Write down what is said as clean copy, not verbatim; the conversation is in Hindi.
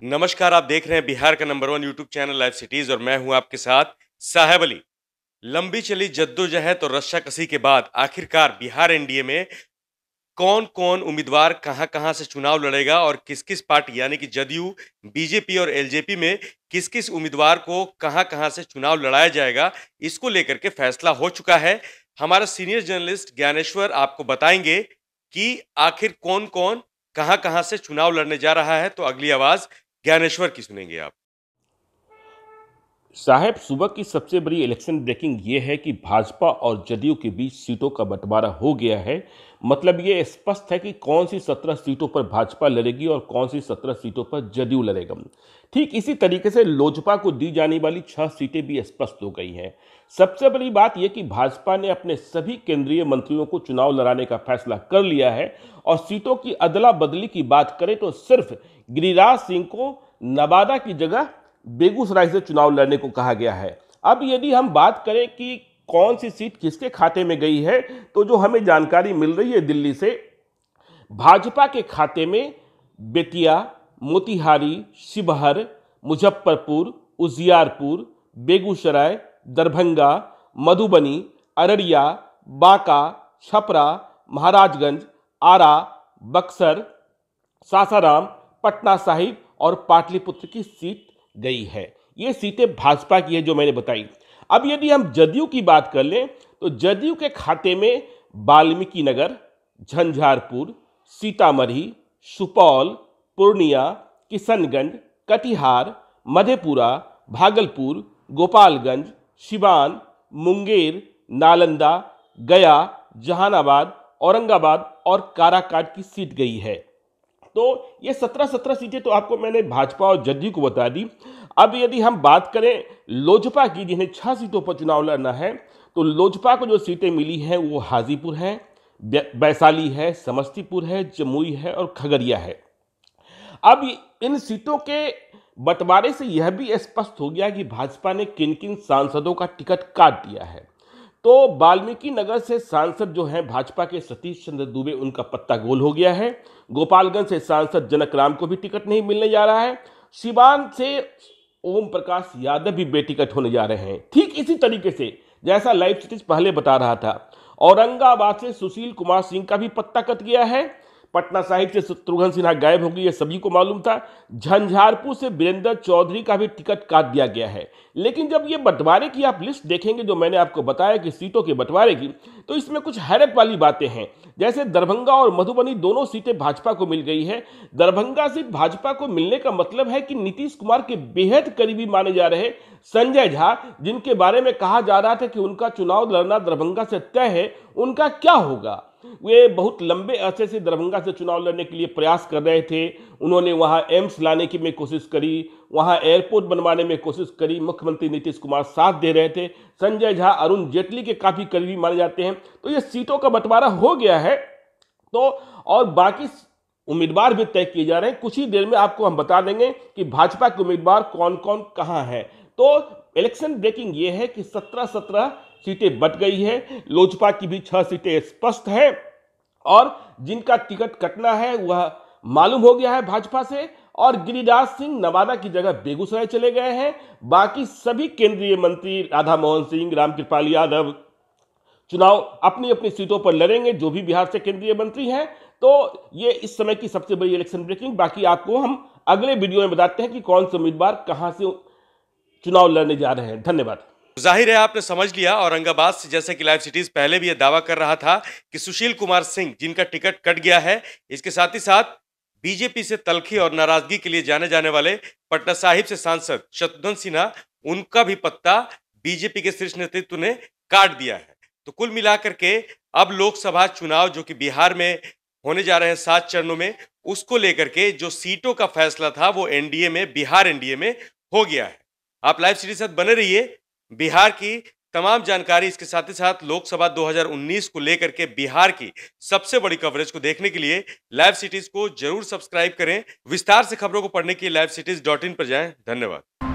नमस्कार, आप देख रहे हैं बिहार का number 1 YouTube channel live cities और मैं हूं आपके साथ साहेब अली। लंबी चली जद्दोजहद और रस्साकसी के बाद आखिरकार बिहार एनडीए में कौन-कौन उम्मीदवार कहां-कहां से चुनाव लड़ेगा और किस-किस पार्टी यानी कि जदयू, बीजेपी और एलजेपी में किस-किस उम्मीदवार को कहां-कहां से चुनाव लड़ाया जाएगा, इसको लेकर के फैसला हो चुका है। हमारा सीनियर जर्नलिस्ट ज्ञानेश्वर आपको बताएंगे कि आखिर कौन-कौन कहां-कहां से चुनाव लड़ने जा रहा है। तो अगली आवाज ज्ञानेश्वर की सुनेंगे आप। साहब, सुबह की सबसे बड़ी इलेक्शन ब्रेकिंग ये है कि भाजपा और जदयू के बीच सीटों का बंटवारा हो गया है। मतलब ये स्पष्ट है कि कौन सी 17 सीटों पर भाजपा लड़ेगी और कौन सी 17 सीटों पर जदयू लड़ेगा। ठीक इसी तरीके से लोजपा को दी जाने वाली 6 सीटें भी स्पष्ट हो गई हैं। सबसे बड़ी बात यह कि भाजपा ने अपने सभी केंद्रीय मंत्रियों को चुनाव लड़ाने का फैसला कर लिया है और सीटों की अदला बदली की बात करें तो सिर्फ गिरिराज सिंह को नवादा की जगह बेगूसराय से चुनाव लड़ने को कहा गया है। अब यदि हम बात करें कि कौन सी सीट किसके खाते में गई है, तो जो हमें जानकारी मिल रही है दिल्ली से, भाजपा के खाते में बेतिया, मोतिहारी, शिवहर, मुजफ्फरपुर, उजियारपुर, बेगूसराय, दरभंगा, मधुबनी, अररिया, बांका, छपरा, महाराजगंज, आरा, बक्सर, सासाराम, पटना साहिब और पाटलिपुत्र की सीट गई है। ये सीटें भाजपा की है जो मैंने बताई। अब यदि हम जदयू की बात कर लें तो जदयू के खाते में वाल्मीकि नगर, झंझारपुर, सीतामढ़ी, सुपौल, पूर्णिया, किशनगंज, कटिहार, मधेपुरा, भागलपुर, गोपालगंज, सिवान, मुंगेर, नालंदा, गया, जहानाबाद, औरंगाबाद और काराकाट की सीट गई है। तो ये 17 सीटें तो आपको मैंने भाजपा और जदयू को बता दी। अब यदि हम बात करें लोजपा की, जिन्हें 6 सीटों पर चुनाव लड़ना है, तो लोजपा को जो सीटें मिली हैं वो हाजीपुर है, वैशाली है, समस्तीपुर है, जमुई है और खगड़िया है। अब इन सीटों के बंटवारे से यह भी स्पष्ट हो गया कि भाजपा ने किन किन सांसदों का टिकट काट दिया है। तो वाल्मीकि नगर से सांसद जो हैं भाजपा के सतीश चंद्र दुबे, उनका पत्ता गोल हो गया है। गोपालगंज से सांसद जनक राम को भी टिकट नहीं मिलने जा रहा है। सिवान से ओम प्रकाश यादव भी बेटिकट होने जा रहे हैं। ठीक इसी तरीके से जैसा लाइव सिटीज पहले बता रहा था, औरंगाबाद से सुशील कुमार सिंह का भी पत्ता कट गया है। पटना साहिब से शत्रुघ्न सिन्हा गायब हो गई, ये सभी को मालूम था। झंझारपुर से वीरेंद्र चौधरी का भी टिकट काट दिया गया है। लेकिन जब ये बंटवारे की आप लिस्ट देखेंगे, जो मैंने आपको बताया कि सीटों के बंटवारे की, तो इसमें कुछ हैरत वाली बातें हैं। जैसे दरभंगा और मधुबनी दोनों सीटें भाजपा को मिल गई है। दरभंगा सीट भाजपा को मिलने का मतलब है कि नीतीश कुमार के बेहद करीबी माने जा रहे संजय झा, जिनके बारे में कहा जा रहा था कि उनका चुनाव लड़ना दरभंगा से तय है, उनका क्या होगा। वे बहुत लंबे अरसे से दरभंगा से चुनाव लड़ने के लिए प्रयास कर रहे थे। उन्होंने वहां एम्स लाने की में कोशिश करी, वहां एयरपोर्ट बनवाने में कोशिश करी। मुख्यमंत्री नीतीश कुमार साथ दे रहे थे। संजय झा अरुण जेटली के काफी करीबी माने जाते हैं। तो ये सीटों का बंटवारा हो गया है। तो और बाकी उम्मीदवार भी तय किए जा रहे हैं। कुछ ही देर में आपको हम बता देंगे कि भाजपा के उम्मीदवार कौन कौन कहां हैं। तो इलेक्शन ब्रेकिंग ये है कि 17 सीटें बट गई है। लोजपा की भी 6 सीटें स्पष्ट है और जिनका टिकट कटना है वह मालूम हो गया है भाजपा से। और गिरिराज सिंह नवादा की जगह बेगूसराय चले गए हैं। बाकी सभी केंद्रीय मंत्री राधा मोहन सिंह, रामकृपाल यादव चुनाव अपनी अपनी सीटों पर लड़ेंगे, जो भी बिहार से केंद्रीय मंत्री हैं। तो ये इस समय की सबसे बड़ी इलेक्शन ब्रेकिंग। बाकी आपको हम अगले वीडियो में बताते हैं कि कौन से उम्मीदवार कहां से चुनाव लड़ने जा रहे हैं। धन्यवाद। जाहिर है आपने समझ लिया। औरंगाबाद से, जैसे कि लाइव सिटीज पहले भी यह दावा कर रहा था कि सुशील कुमार सिंह, जिनका टिकट कट गया है, इसके साथ ही साथ बीजेपी से तलखी और नाराजगी के लिए जाने जाने वाले पटना साहिब से सांसद शत्रुघ्न सिन्हा, उनका भी पत्ता बीजेपी के शीर्ष नेतृत्व ने काट दिया है। तो कुल मिलाकर के अब लोकसभा चुनाव जो कि बिहार में होने जा रहे हैं 7 चरणों में, उसको लेकर के जो सीटों का फैसला था वो एनडीए में, बिहार एनडीए में हो गया है। आप लाइव सीरीज साथ बने रहिए। बिहार की तमाम जानकारी, इसके साथ ही साथ लोकसभा 2019 को लेकर के बिहार की सबसे बड़ी कवरेज को देखने के लिए लाइव सिटीज को जरूर सब्सक्राइब करें। विस्तार से खबरों को पढ़ने के लिए livecities.in पर जाएं। धन्यवाद।